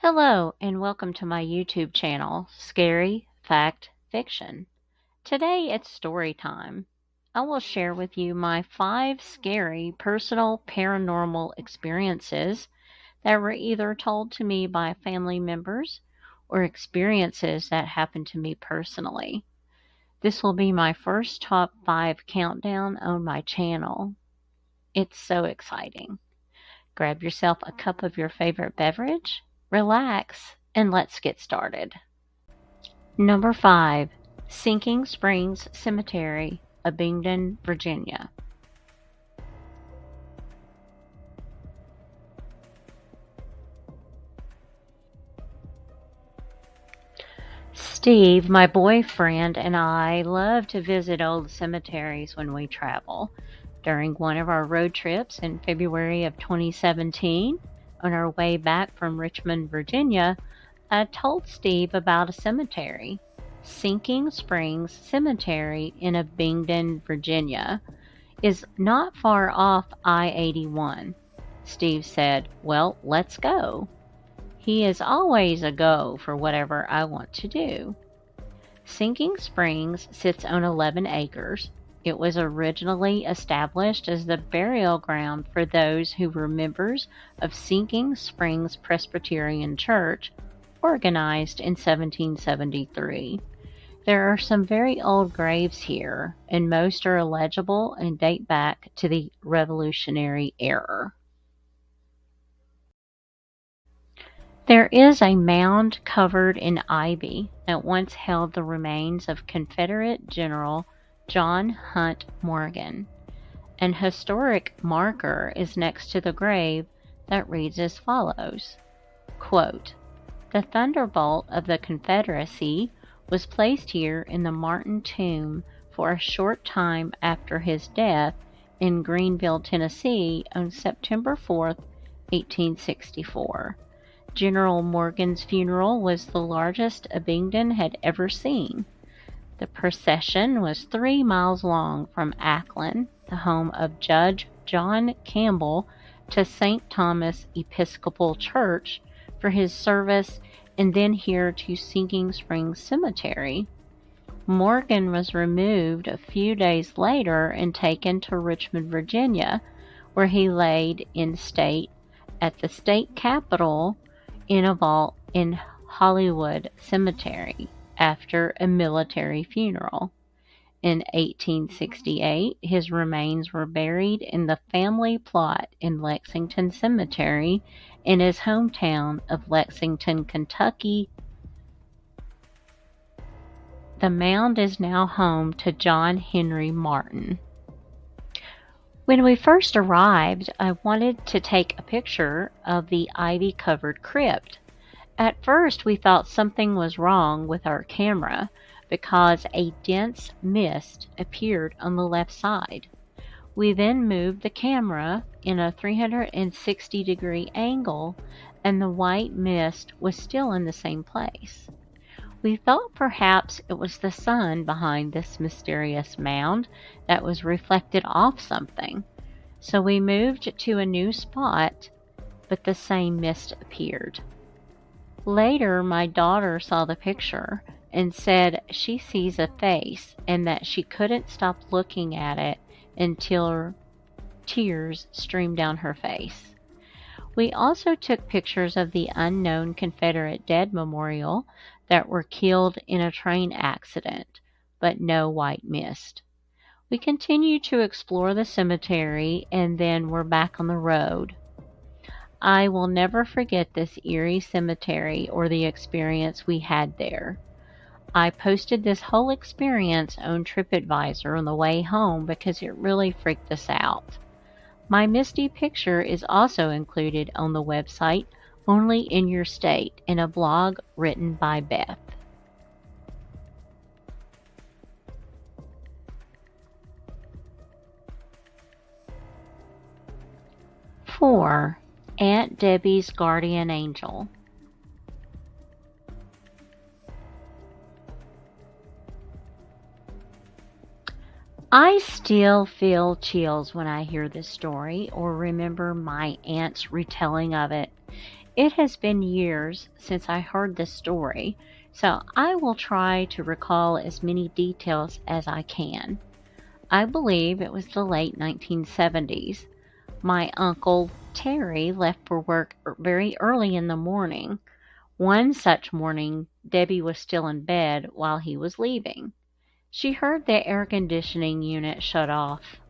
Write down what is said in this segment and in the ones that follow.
Hello, and welcome to my YouTube channel, Scary Fact Fiction. Today it's story time. I will share with you my 5 scary personal paranormal experiences that were either told to me by family members or experiences that happened to me personally. This will be my first top 5 countdown on my channel. It's so exciting. Grab yourself a cup of your favorite beverage, relax, and let's get started. Number 5. Sinking Springs Cemetery, Abingdon, Virginia. Steve, my boyfriend, and I love to visit old cemeteries when we travel. During one of our road trips in February of 2017, on our way back from Richmond, Virginia, I told Steve about a cemetery, Sinking Springs Cemetery in Abingdon, Virginia, is not far off I-81. Steve said, "Well, let's go." He is always a go for whatever I want to do. Sinking Springs sits on 11 acres. It was originally established as the burial ground for those who were members of Sinking Springs Presbyterian Church, organized in 1773. There are some very old graves here, and most are illegible and date back to the Revolutionary era. There is a mound covered in ivy that once held the remains of Confederate General John Hunt Morgan. An historic marker is next to the grave that reads as follows, quote, "The thunderbolt of the Confederacy was placed here in the Martin tomb for a short time after his death in Greenville, Tennessee on September 4, 1864. General Morgan's funeral was the largest Abingdon had ever seen. The procession was 3 miles long from Akron, the home of Judge John Campbell, to St. Thomas Episcopal Church for his service, and then here to Sinking Springs Cemetery. Morgan was removed a few days later and taken to Richmond, Virginia, where he laid in state at the state capitol in a vault in Hollywood Cemetery after a military funeral. In 1868, his remains were buried in the family plot in Lexington Cemetery in his hometown of Lexington, Kentucky. The mound is now home to John Henry Martin. When we first arrived, I wanted to take a picture of the ivy-covered crypt. At first, we thought something was wrong with our camera because a dense mist appeared on the left side. We then moved the camera in a 360-degree angle, and the white mist was still in the same place. We thought perhaps it was the sun behind this mysterious mound that was reflected off something. So we moved to a new spot, but the same mist appeared. Later, my daughter saw the picture and said she sees a face and that she couldn't stop looking at it until tears streamed down her face. We also took pictures of the unknown Confederate dead memorial that were killed in a train accident, but no white mist. We continued to explore the cemetery and then were back on the road. I will never forget this eerie cemetery or the experience we had there. I posted this whole experience on TripAdvisor on the way home because it really freaked us out. My misty picture is also included on the website Only in Your State in a blog written by Beth. Four, Aunt Debbie's Guardian Angel. I still feel chills when I hear this story or remember my aunt's retelling of it. It has been years since I heard this story, so I will try to recall as many details as I can. I believe it was the late 1970s. My uncle Terry left for work very early in the morning. One such morning, Debbie was still in bed while he was leaving. She heard the air conditioning unit shut off.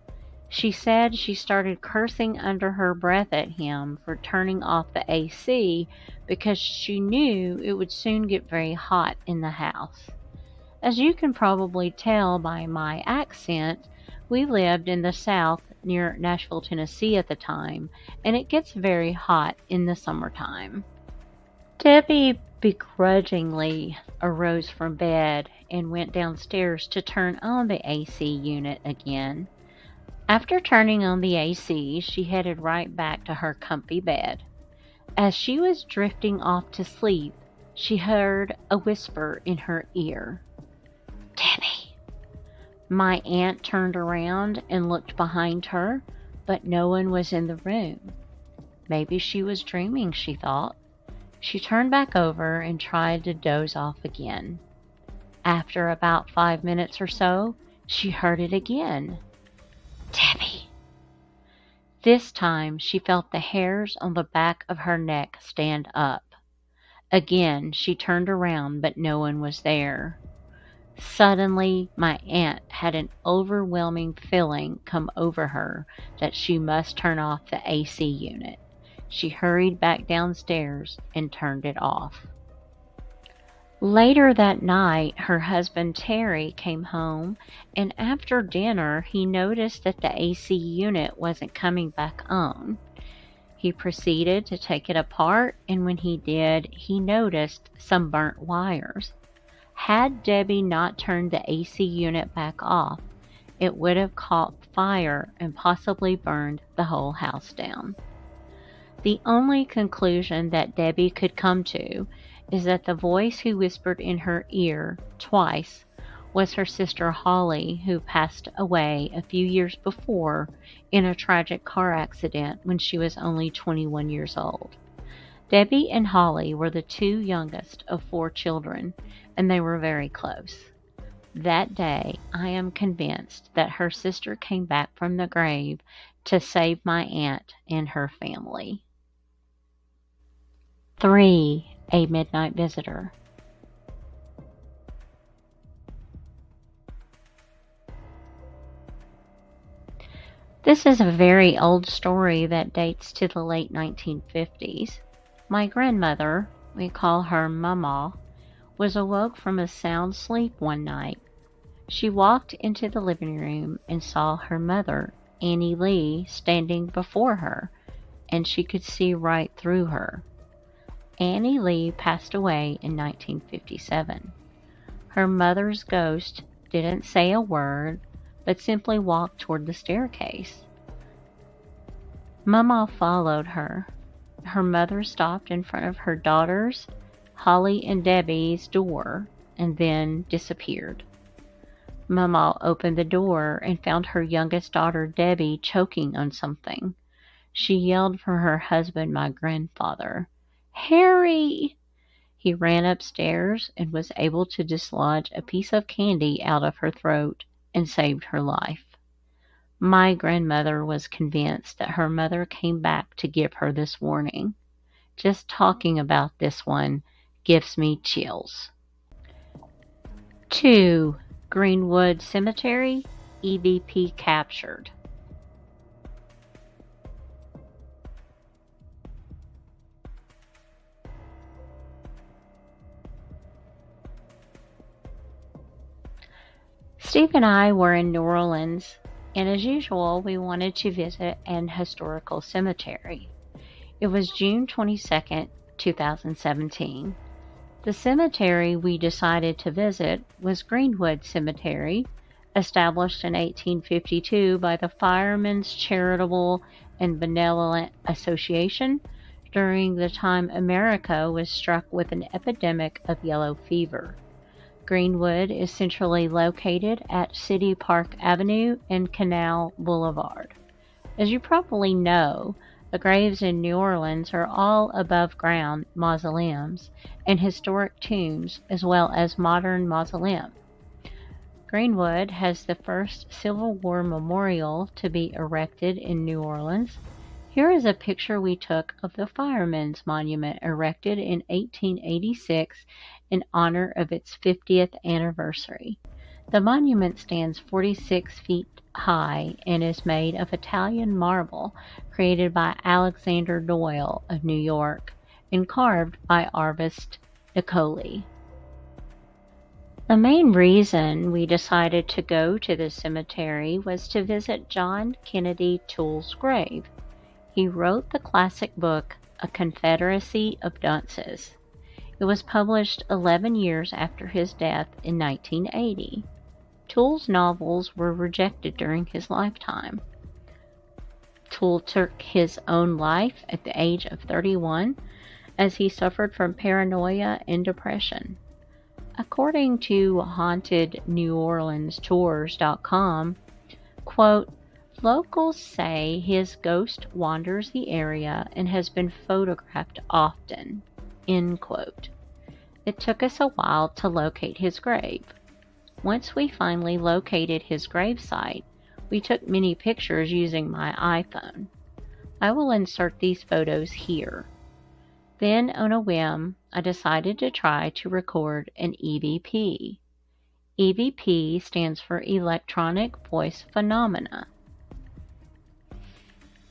She said she started cursing under her breath at him for turning off the AC because she knew it would soon get very hot in the house. As you can probably tell by my accent, we lived in the South near Nashville, Tennessee at the time, and it gets very hot in the summertime. Debbie begrudgingly arose from bed and went downstairs to turn on the AC unit again. After turning on the AC, she headed right back to her comfy bed. As she was drifting off to sleep, she heard a whisper in her ear. "Debbie." My aunt turned around and looked behind her, but no one was in the room. Maybe she was dreaming, she thought. She turned back over and tried to doze off again. After about 5 minutes or so, she heard it again. "Debbie." This time she felt the hairs on the back of her neck stand up. Again she turned around, but no one was there. Suddenly my aunt had an overwhelming feeling come over her that she must turn off the AC unit. She hurried back downstairs and turned it off. Later that night, her husband Terry came home, and after dinner he noticed that the AC unit wasn't coming back on. He proceeded to take it apart, and when he did, he noticed some burnt wires. Had Debbie not turned the AC unit back off, it would have caught fire and possibly burned the whole house down. The only conclusion that Debbie could come to is that the voice who whispered in her ear twice was her sister Holly, who passed away a few years before in a tragic car accident when she was only 21 years old. Debbie and Holly were the two youngest of 4 children, and they were very close. That day, I am convinced that her sister came back from the grave to save my aunt and her family. 3. A Midnight Visitor. This is a very old story that dates to the late 1950s. My grandmother, we call her Mama, was awoke from a sound sleep one night. She walked into the living room and saw her mother, Annie Lee, standing before her, and she could see right through her. Annie Lee passed away in 1957. Her mother's ghost didn't say a word, but simply walked toward the staircase. Mama followed her. Her mother stopped in front of her daughter's, Holly and Debbie's, door and then disappeared. Mama opened the door and found her youngest daughter, Debbie, choking on something. She yelled for her husband, my grandfather. "Harry!" He ran upstairs and was able to dislodge a piece of candy out of her throat and saved her life. My grandmother was convinced that her mother came back to give her this warning. Just talking about this one gives me chills. 2. Greenwood Cemetery, EVP captured. Steve and I were in New Orleans, and as usual, we wanted to visit an historical cemetery. It was June 22nd, 2017. The cemetery we decided to visit was Greenwood Cemetery, established in 1852 by the Firemen's Charitable and Benevolent Association during the time America was struck with an epidemic of yellow fever. Greenwood is centrally located at City Park Avenue and Canal Boulevard. As you probably know, The graves in New Orleans are all above-ground mausoleums and historic tombs, as well as modern mausoleums. Greenwood has the first Civil War memorial to be erected in New Orleans. Here is a picture we took of the Firemen's Monument erected in 1886 in honor of its 50th anniversary. The monument stands 46 feet high and is made of Italian marble created by Alexander Doyle of New York and carved by artist Nicoli. The main reason we decided to go to the cemetery was to visit John Kennedy Toole's grave. He wrote the classic book, A Confederacy of Dunces. It was published 11 years after his death in 1980. Toole's novels were rejected during his lifetime. Toole took his own life at the age of 31 as he suffered from paranoia and depression. According to HauntedNewOrleansTours.com, quote, locals say his ghost wanders the area and has been photographed often, end quote. It took us a while to locate his grave. Once we finally located his gravesite, we took many pictures using my iPhone. I will insert these photos here. Then, on a whim, I decided to try to record an EVP. EVP stands for Electronic Voice Phenomena.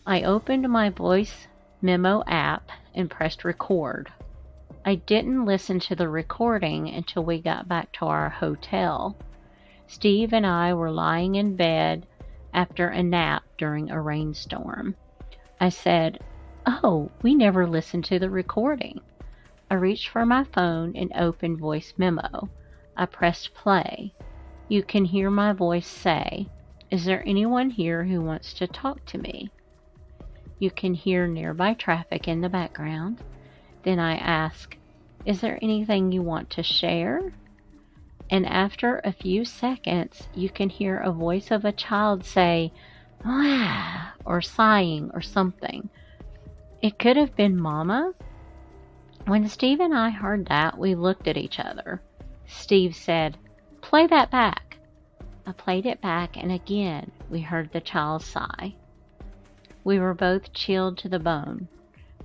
I opened my voice memo app and pressed record. I didn't listen to the recording until we got back to our hotel. Steve and I were lying in bed after a nap during a rainstorm. I said, "Oh, we never listened to the recording." I reached for my phone and opened voice memo. I pressed play. You can hear my voice say, "Is there anyone here who wants to talk to me?" You can hear nearby traffic in the background. Then I ask, "Is there anything you want to share?" And after a few seconds, you can hear a voice of a child say, "Wah," or sighing or something. It could have been Mama. When Steve and I heard that, we looked at each other. Steve said, "Play that back." I played it back, and again we heard the child sigh. We were both chilled to the bone.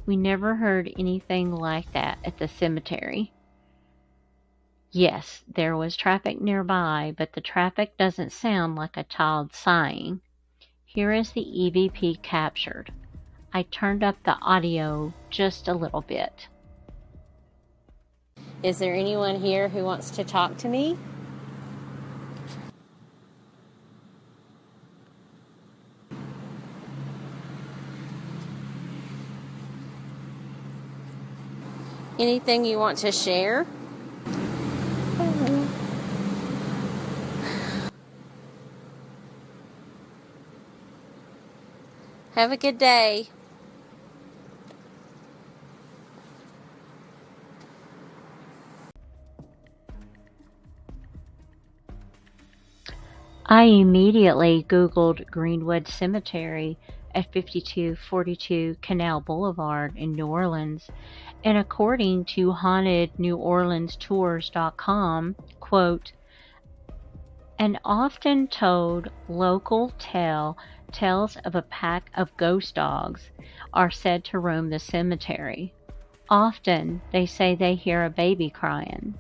We never heard anything like that at the cemetery. Yes, there was traffic nearby, but the traffic doesn't sound like a child sighing. Here is the EVP captured. I turned up the audio just a little bit. Is there anyone here who wants to talk to me? Anything you want to share? Have a good day. I immediately Googled Greenwood Cemetery at 5242 Canal Boulevard in New Orleans, and according to HauntedNewOrleansTours.com, quote, an often told local tale tells of a pack of ghost dogs are said to roam the cemetery. Often they say they hear a baby crying,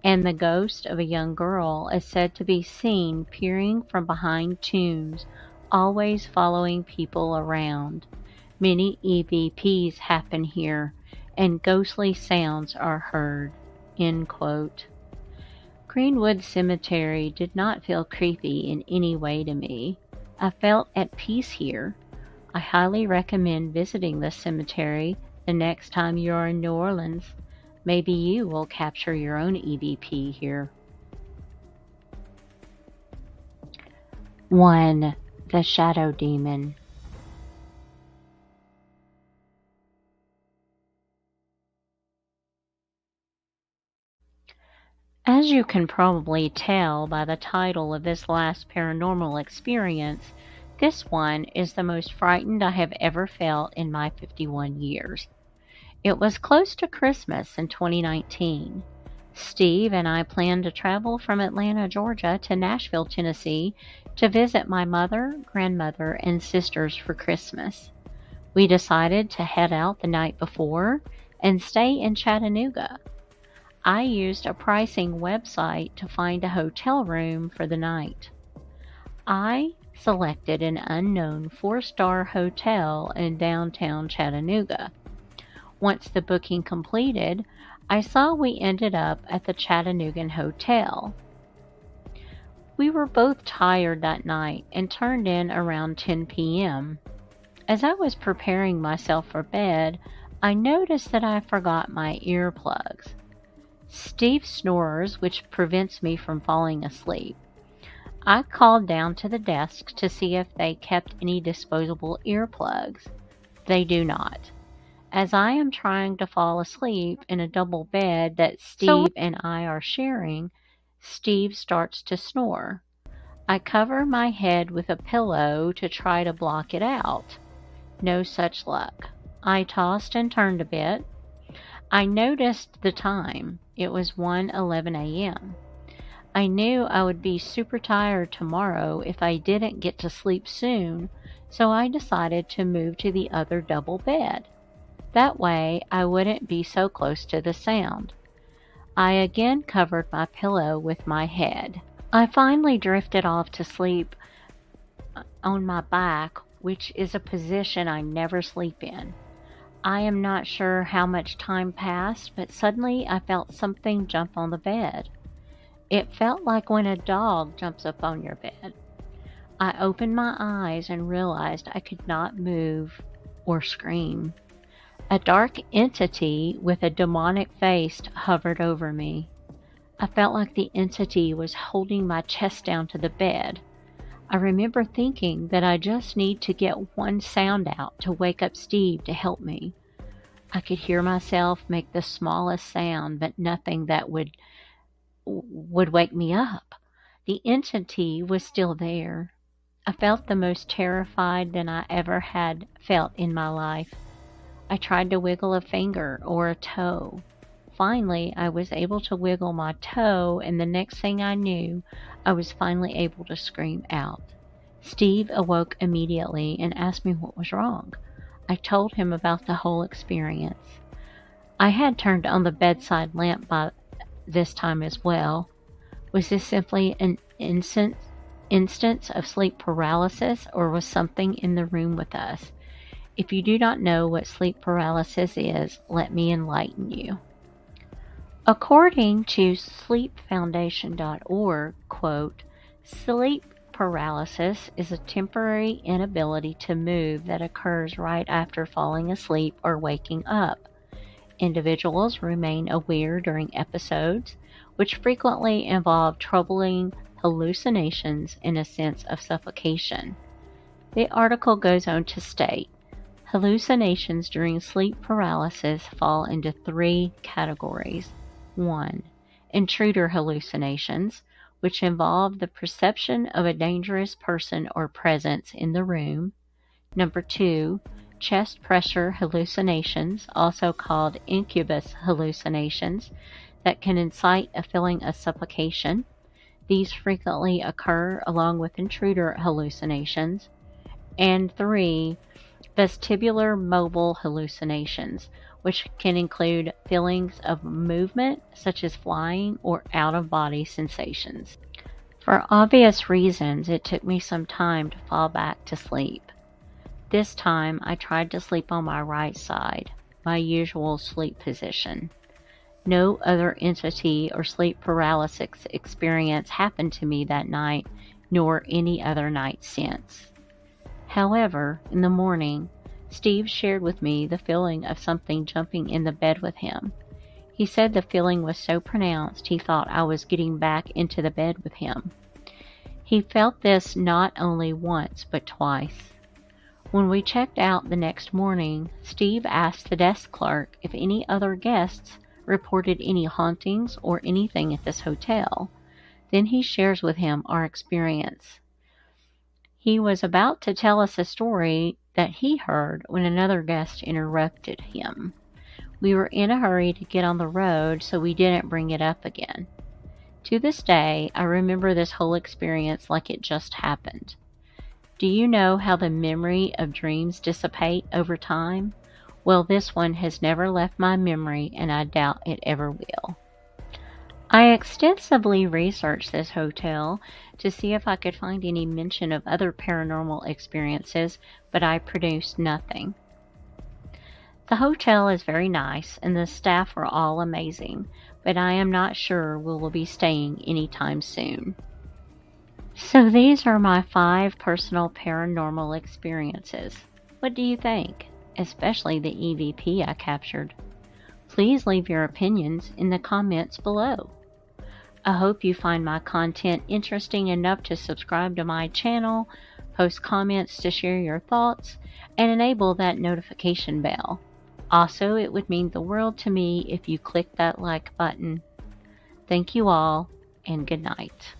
and the ghost of a young girl is said to be seen peering from behind tombs, always following people around. Many EVPs happen here, and ghostly sounds are heard. End quote. Greenwood Cemetery did not feel creepy in any way to me. I felt at peace here. I highly recommend visiting the cemetery the next time you're in New Orleans. Maybe you will capture your own EVP here. 1. The Shadow Demon. As you can probably tell by the title of this last paranormal experience, This one is the most frightened I have ever felt in my 51 years. It was close to Christmas in 2019. Steve and I planned to travel from Atlanta, Georgia to Nashville, Tennessee to visit my mother, grandmother, and sisters for Christmas. We decided to head out the night before and stay in Chattanooga. I used a pricing website to find a hotel room for the night. I selected an unknown 4-star hotel in downtown Chattanooga. Once the booking completed, I saw we ended up at the Chattanooga Hotel. We were both tired that night and turned in around 10 p.m. As I was preparing myself for bed, I noticed that I forgot my earplugs. Steve snores, which prevents me from falling asleep. I called down to the desk to see if they kept any disposable earplugs. They do not. As I am trying to fall asleep in a double bed that Steve and I are sharing, Steve starts to snore. I cover my head with a pillow to try to block it out. No such luck. I tossed and turned a bit. I noticed the time. It was 1:11 a.m. I knew I would be super tired tomorrow if I didn't get to sleep soon, so I decided to move to the other double bed. That way, I wouldn't be so close to the sound. I again covered my pillow with my head. I finally drifted off to sleep on my back, which is a position I never sleep in. I am not sure how much time passed, but suddenly I felt something jump on the bed. It felt like when a dog jumps up on your bed. I opened my eyes and realized I could not move or scream. A dark entity with a demonic face hovered over me. I felt like the entity was holding my chest down to the bed. I remember thinking that I just need to get one sound out to wake up Steve to help me. I could hear myself make the smallest sound, but nothing that would wake me up. The entity was still there. I felt the most terrified than I ever had felt in my life. I tried to wiggle a finger or a toe. Finally, I was able to wiggle my toe, and the next thing I knew, I was finally able to scream out. Steve awoke immediately and asked me what was wrong. I told him about the whole experience. I had turned on the bedside lamp by this time as well. Was this simply an instance of sleep paralysis, or was something in the room with us? If you do not know what sleep paralysis is, let me enlighten you. According to sleepfoundation.org, quote, sleep paralysis is a temporary inability to move that occurs right after falling asleep or waking up. Individuals remain aware during episodes, which frequently involve troubling hallucinations and a sense of suffocation. The article goes on to state, hallucinations during sleep paralysis fall into 3 categories. 1. Intruder hallucinations, which involve the perception of a dangerous person or presence in the room. Number 2. Chest pressure hallucinations, also called incubus hallucinations, that can incite a feeling of suffocation. These frequently occur along with intruder hallucinations. And 3. Vestibular mobile hallucinations, which can include feelings of movement, such as flying or out-of-body sensations. For obvious reasons, it took me some time to fall back to sleep. This time, I tried to sleep on my right side, my usual sleep position. No other entity or sleep paralysis experience happened to me that night, nor any other night since. However, in the morning, Steve shared with me the feeling of something jumping in the bed with him. He said the feeling was so pronounced he thought I was getting back into the bed with him. He felt this not only once, but twice. When we checked out the next morning, Steve asked the desk clerk if any other guests reported any hauntings or anything at this hotel. Then he shares with him our experience. He was about to tell us a story that he heard when another guest interrupted him. We were in a hurry to get on the road, so we didn't bring it up again. To this day, I remember this whole experience like it just happened. Do you know how the memory of dreams dissipate over time? Well, this one has never left my memory, and I doubt it ever will. I extensively researched this hotel to see if I could find any mention of other paranormal experiences, but I produced nothing. The hotel is very nice and the staff are all amazing, but I am not sure we will be staying anytime soon. So these are my 5 personal paranormal experiences. What do you think? Especially the EVP I captured. Please leave your opinions in the comments below. I hope you find my content interesting enough to subscribe to my channel, post comments to share your thoughts, and enable that notification bell. Also, it would mean the world to me if you click that like button. Thank you all, and good night.